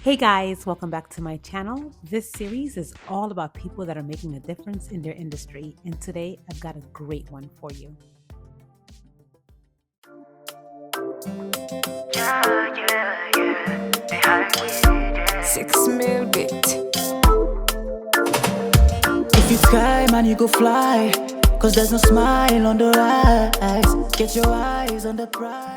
Hey guys, welcome back to my channel. This series is all about people that are making a difference in their industry, and today I've got a great one for you. Yeah, yeah, yeah. Behind me, yeah. 6 mil bit. If you try, man, you go fly. Cause there's no smile on the rise. Get your eyes on the prize.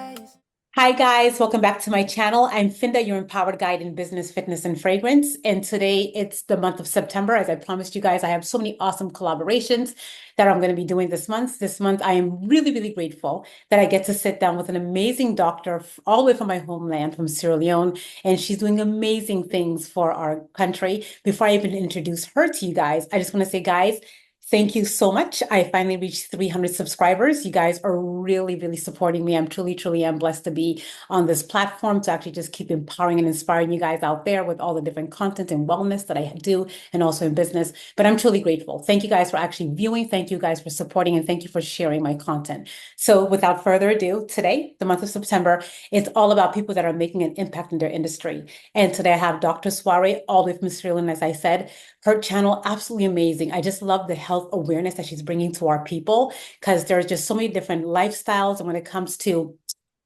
Hi guys, welcome back to my channel. I'm Finda, your empowered guide in business, fitness, and fragrance. And today it's the month of September. As I promised you guys, I have so many awesome collaborations that I'm going to be doing this month. This month, I am really, really grateful that I get to sit down with an amazing doctor all the way from my homeland, from Sierra Leone, and she's doing amazing things for our country. Before I even introduce her to you guys, I just want to say, guys, thank you so much. I finally reached 300 subscribers. You guys are really, really supporting me. I'm truly, truly am blessed to be on this platform to actually just keep empowering and inspiring you guys out there with all the different content and wellness that I do and also in business. But I'm truly grateful. Thank you guys for actually viewing. Thank you guys for supporting and thank you for sharing my content. So without further ado, today, the month of September, it's all about people that are making an impact in their industry. And today I have Dr. Suaray, all the way from Sierra Leone, as I said. Her channel, absolutely amazing. I just love the health awareness that she's bringing to our people because there's just so many different lifestyles. And when it comes to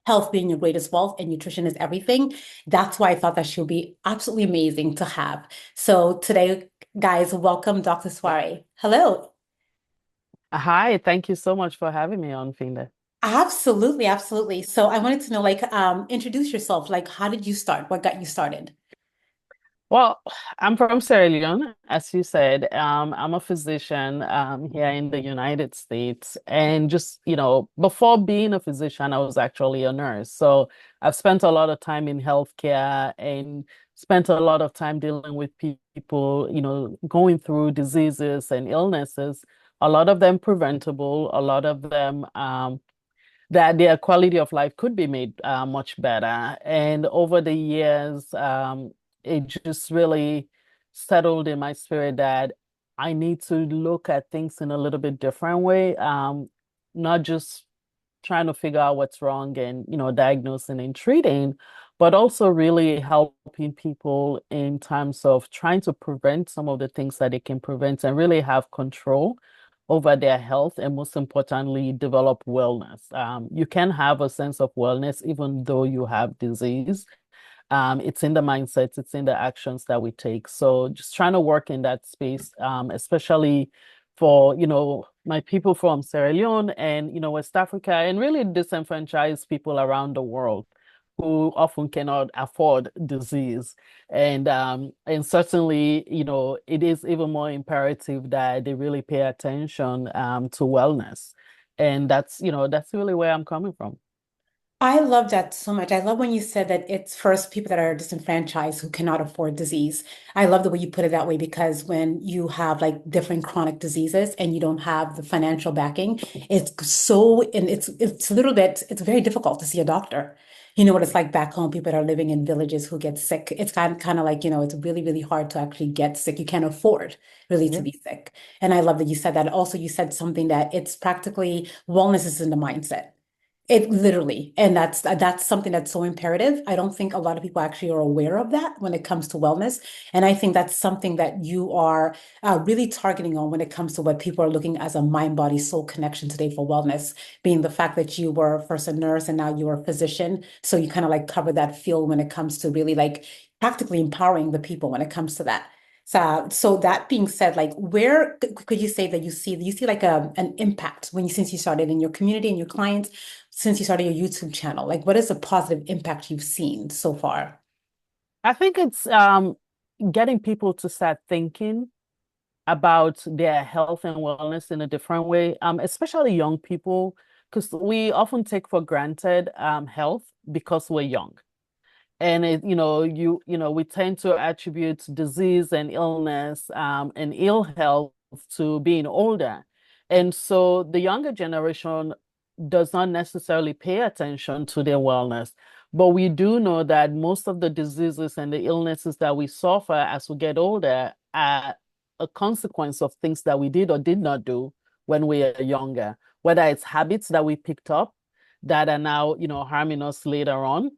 health being your greatest wealth and nutrition is everything, that's why I thought that she'll be absolutely amazing to have. So today, guys, welcome Dr. Soiree. Hello. Hi, thank you so much for having me on, Finda. Absolutely, absolutely. So I wanted to know, introduce yourself. Like, how did you start? What got you started? Well, I'm from Sierra Leone, as you said. I'm a physician here in the United States. And just, before being a physician, I was actually a nurse. So I've spent a lot of time in healthcare and spent a lot of time dealing with people, going through diseases and illnesses, a lot of them preventable, a lot of them that their quality of life could be made much better. And over the years, it just really settled in my spirit that I need to look at things in a little bit different way, not just trying to figure out what's wrong and, diagnosing and treating, but also really helping people in terms of trying to prevent some of the things that they can prevent and really have control over their health and most importantly, develop wellness. You can have a sense of wellness even though you have disease. It's in the mindsets, it's in the actions that we take. So just trying to work in that space, especially for, my people from Sierra Leone and, West Africa and really disenfranchised people around the world who often cannot afford disease. And certainly, it is even more imperative that they really pay attention to wellness. And that's really where I'm coming from. I love that so much. I love when you said that it's first people that are disenfranchised who cannot afford disease. I love the way you put it that way because when you have like different chronic diseases and you don't have the financial backing, it's a little bit it's very difficult to see a doctor. You know what it's like back home, people that are living in villages who get sick. It's kind of like, it's really, really hard to actually get sick. You can't afford really to Yeah. be sick. And I love that you said that. Also, you said something that it's practically wellness is in the mindset. It literally, and that's something that's so imperative. I don't think a lot of people actually are aware of that when it comes to wellness. And I think that's something that you are really targeting on when it comes to what people are looking as a mind, body, soul connection today for wellness, being the fact that you were first a nurse and now you're a physician. So you kind of like cover that field when it comes to really like practically empowering the people when it comes to that. So that being said, like where could you say that you see like an impact since you started in your community and your clients? Since you started your YouTube channel? Like, what is the positive impact you've seen so far? I think it's getting people to start thinking about their health and wellness in a different way, especially young people, because we often take for granted health because we're young. And we tend to attribute disease and illness and ill health to being older. And so the younger generation does not necessarily pay attention to their wellness. But we do know that most of the diseases and the illnesses that we suffer as we get older are a consequence of things that we did or did not do when we are younger, whether it's habits that we picked up that are now, harming us later on,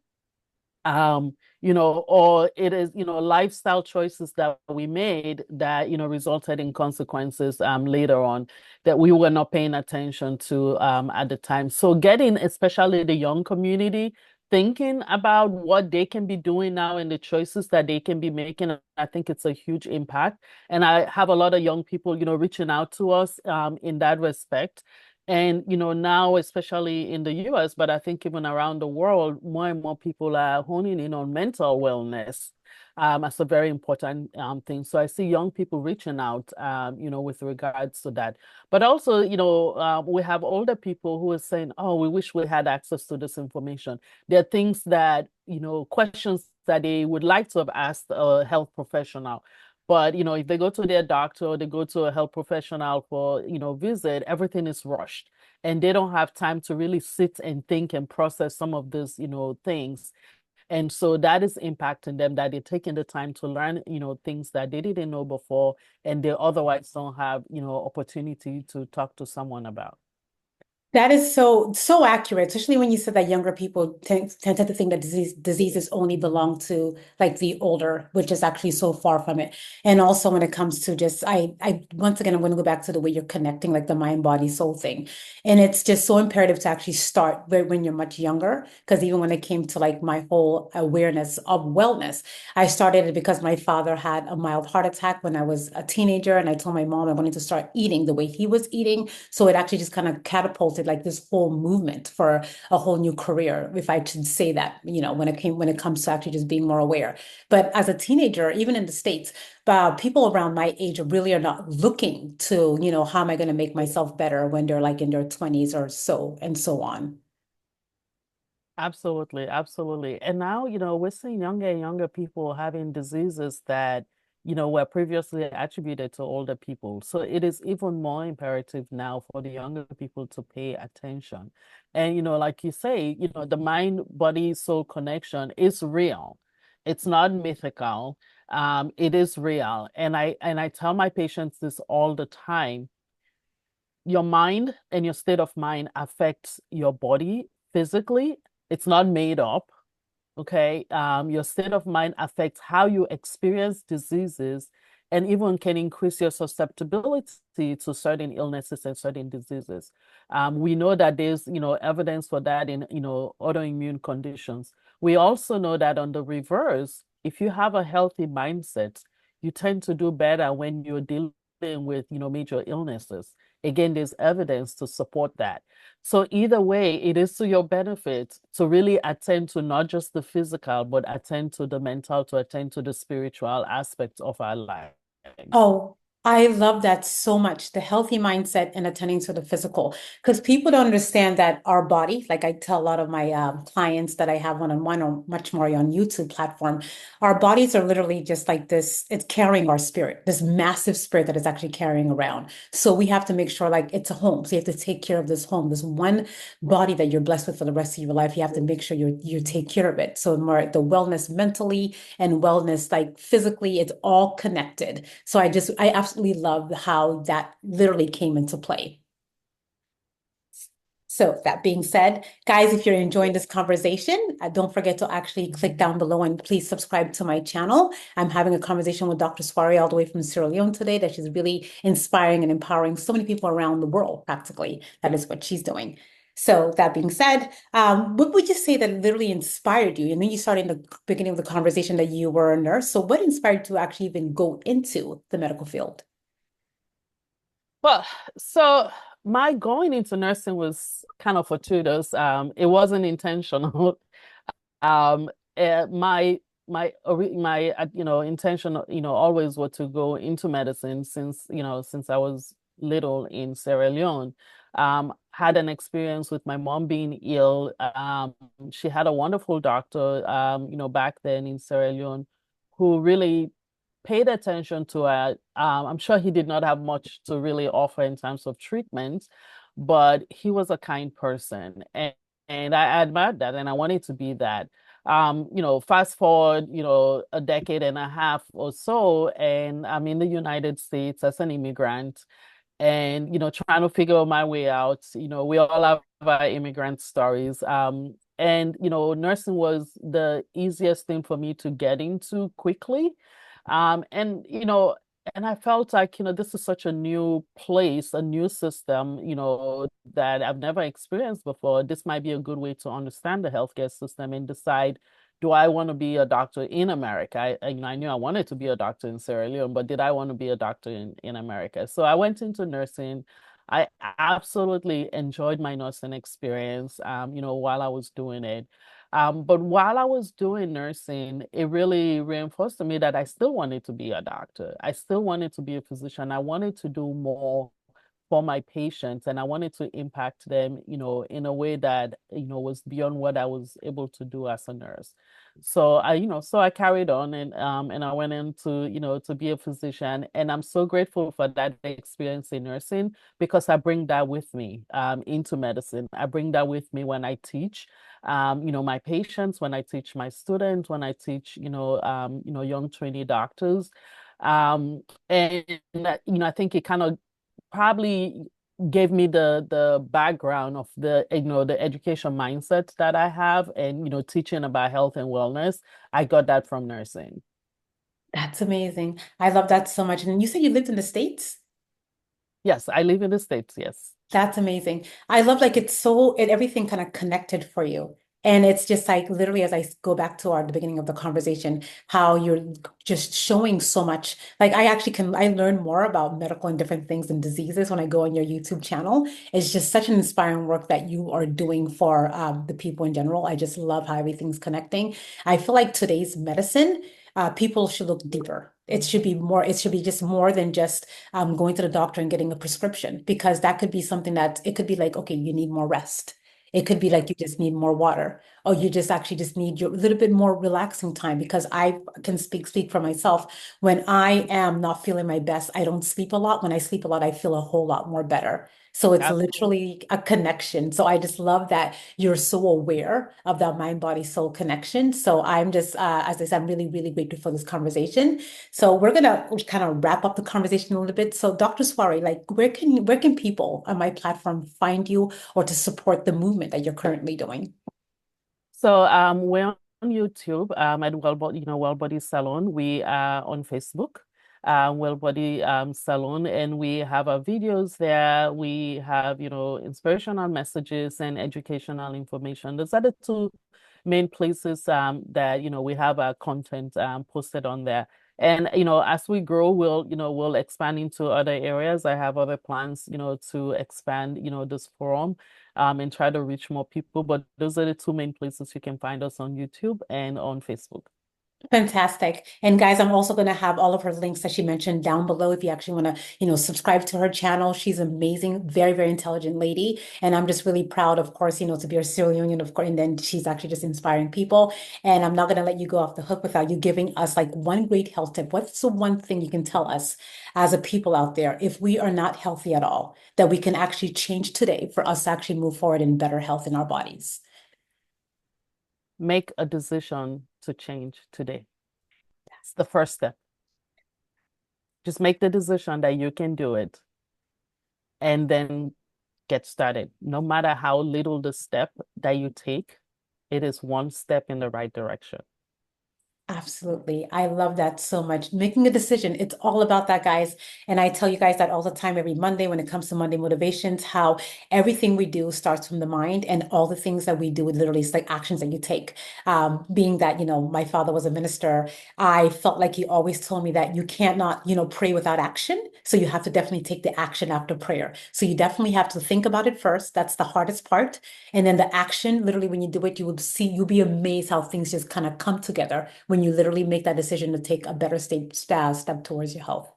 or it is, lifestyle choices that we made that, resulted in consequences later on that we were not paying attention to at the time. So getting especially the young community thinking about what they can be doing now and the choices that they can be making, I think it's a huge impact. And I have a lot of young people, reaching out to us in that respect. And, now, especially in the US, but I think even around the world, more and more people are honing in on mental wellness as a very important thing. So I see young people reaching out, with regards to that. But also, we have older people who are saying, oh, we wish we had access to this information. There are things that, questions that they would like to have asked a health professional. But, if they go to their doctor or they go to a health professional for, visit, everything is rushed and they don't have time to really sit and think and process some of these, things. And so that is impacting them that they're taking the time to learn, things that they didn't know before and they otherwise don't have, opportunity to talk to someone about. That is so accurate, especially when you said that younger people tend to think that diseases only belong to like the older, which is actually so far from it. And also when it comes to just I once again I'm going to go back to the way you're connecting like the mind body soul thing. And it's just so imperative to actually start when you're much younger. Because even when it came to like my whole awareness of wellness, I started it because my father had a mild heart attack when I was a teenager, and I told my mom I wanted to start eating the way he was eating. So it actually just kind of catapulted like this whole movement for a whole new career, if I should say that, when it comes to actually just being more aware. But as a teenager, even in the States, people around my age really are not looking to, how am I going to make myself better when they're like in their 20s or so and so on. Absolutely, absolutely. And now, we're seeing younger and younger people having diseases that, were previously attributed to older people. So it is even more imperative now for the younger people to pay attention. And, like you say, the mind, body, soul connection is real. It's not mythical. It is real. And I tell my patients this all the time. Your mind and your state of mind affects your body physically. It's not made up. Okay. Your state of mind affects how you experience diseases and even can increase your susceptibility to certain illnesses and certain diseases. We know that there's, evidence for that in, autoimmune conditions. We also know that on the reverse, if you have a healthy mindset, you tend to do better when you're dealing with, major illnesses. Again, there's evidence to support that. So either way, it is to your benefit to really attend to not just the physical, but attend to the mental, to attend to the spiritual aspects of our lives. Oh, I love that so much. The healthy mindset and attending to the physical. Because people don't understand that our body, like I tell a lot of my clients that I have one-on-one or much more on YouTube platform, our bodies are literally just like this. It's carrying our spirit, this massive spirit that is actually carrying around. So we have to make sure like it's a home. So you have to take care of this home, this one body that you're blessed with for the rest of your life. You have to make sure you take care of it. So more the wellness mentally and wellness like physically, it's all connected. So I absolutely love how that literally came into play. So that being said, guys, if you're enjoying this conversation, don't forget to actually click down below and please subscribe to my channel. I'm having a conversation with Dr. Suaray all the way from Sierra Leone today that she's really inspiring and empowering so many people around the world, practically. That is what she's doing. So that being said, what would you say that literally inspired you? And then you started in the beginning of the conversation that you were a nurse. So what inspired you to actually even go into the medical field? Well, so my going into nursing was kind of fortuitous. It wasn't intentional. Um, my intention, always was to go into medicine since I was little in Sierra Leone. Had an experience with my mom being ill. She had a wonderful doctor, back then in Sierra Leone, who really paid attention to her. I'm sure he did not have much to really offer in terms of treatment, but he was a kind person. And I admired that and I wanted to be that. Fast forward, a decade and a half or so, and I'm in the United States as an immigrant and, trying to figure my way out. We all have our immigrant stories. And, nursing was the easiest thing for me to get into quickly. And, and I felt like, this is such a new place, a new system, that I've never experienced before. This might be a good way to understand the healthcare system and decide, do I want to be a doctor in America? I knew I wanted to be a doctor in Sierra Leone, but did I want to be a doctor in America? So I went into nursing. I absolutely enjoyed my nursing experience, while I was doing it. But while I was doing nursing, it really reinforced to me that I still wanted to be a doctor. I still wanted to be a physician. I wanted to do more for my patients, and I wanted to impact them, in a way that, was beyond what I was able to do as a nurse. So I carried on, and I went into, to be a physician, and I'm so grateful for that experience in nursing because I bring that with me into medicine. I bring that with me when I teach, my patients, when I teach my students, when I teach, young trainee doctors. And I think it kind of probably gave me the background of the education mindset that I have, and teaching about health and wellness. I got that from nursing. That's amazing. I love that so much. And you said you lived in the States? Yes, I live in the States. Yes. That's amazing. I love like everything kind of connected for you. And it's just like literally as I go back to the beginning of the conversation, how you're just showing so much. Like I learn more about medical and different things and diseases when I go on your YouTube channel. It's just such an inspiring work that you are doing for the people in general. I just love how everything's connecting. I feel like today's medicine, people should look deeper. It should be just more than just going to the doctor and getting a prescription, because that could be something that it could be like, okay, you need more rest. It could be like you just need more water, or you just actually just need your little bit more relaxing time. Because I can speak for myself. When I am not feeling my best, I don't sleep a lot. When I sleep a lot, I feel a whole lot more better. So it's Absolutely. literally a connection. So I just love that you're so aware of that mind body soul connection. So I'm just, as I said, I'm really, really grateful for this conversation. So we're gonna kind of wrap up the conversation a little bit. So Dr. Suaray, like where can people on my platform find you or to support the movement that you're currently doing? So we're on YouTube at Well Body Salon. We are on Facebook, Well Body Salon, and we have our videos there. We have, inspirational messages and educational information. Those are the two main places that, we have our content posted on there. And, as we grow, we'll expand into other areas. I have other plans, to expand, this forum and try to reach more people. But those are the two main places you can find us on YouTube and on Facebook. Fantastic. And guys, I'm also going to have all of her links that she mentioned down below if you actually want to, subscribe to her channel. She's amazing, very, very intelligent lady. And I'm just really proud, of course, to be her Sierra Leonean, of course. And then she's actually just inspiring people. And I'm not going to let you go off the hook without you giving us like one great health tip. What's the one thing you can tell us as a people out there, if we are not healthy at all, that we can actually change today for us to actually move forward in better health in our bodies? Make a decision to change today. That's the first step. Just make the decision that you can do it and then get started. No matter how little the step that you take, it is one step in the right direction. Absolutely. I love that so much. Making a decision, it's all about that, guys. And I tell you guys that all the time, every Monday, when it comes to Monday motivations, how everything we do starts from the mind, and all the things that we do, literally, it's like actions that you take. Being that, my father was a minister, I felt like he always told me that you can't not, pray without action. So you have to definitely take the action after prayer. So you definitely have to think about it first. That's the hardest part. And then the action, literally, when you do it, you'll be amazed how things just kind of come together when you literally make that decision to take a better step towards your health.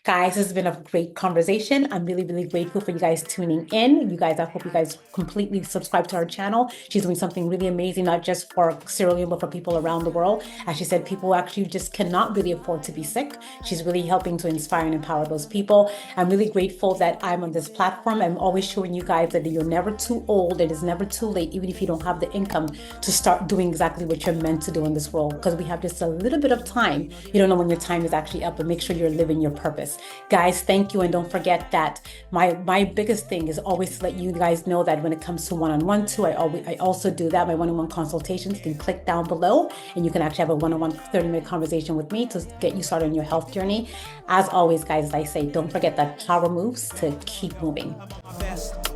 Guys, this has been a great conversation. I'm really, really grateful for you guys tuning in. I hope you guys completely subscribe to our channel. She's doing something really amazing, not just for Sierra Leone, but for people around the world. As she said, people actually just cannot really afford to be sick. She's really helping to inspire and empower those people. I'm really grateful that I'm on this platform. I'm always showing you guys that you're never too old. It is never too late, even if you don't have the income to start doing exactly what you're meant to do in this world, because we have just a little bit of time. You don't know when your time is actually up, but make sure you're living your purpose. this. Guys, thank you. And don't forget that my biggest thing is always to let you guys know that when it comes to one-on-one too, I also do that. My one-on-one consultations, you can click down below and you can actually have a one-on-one 30-minute conversation with me to get you started on your health journey. As always, guys, as I say, don't forget that power moves to keep moving.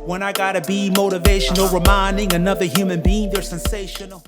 When I gotta be motivational, reminding another human being they're sensational.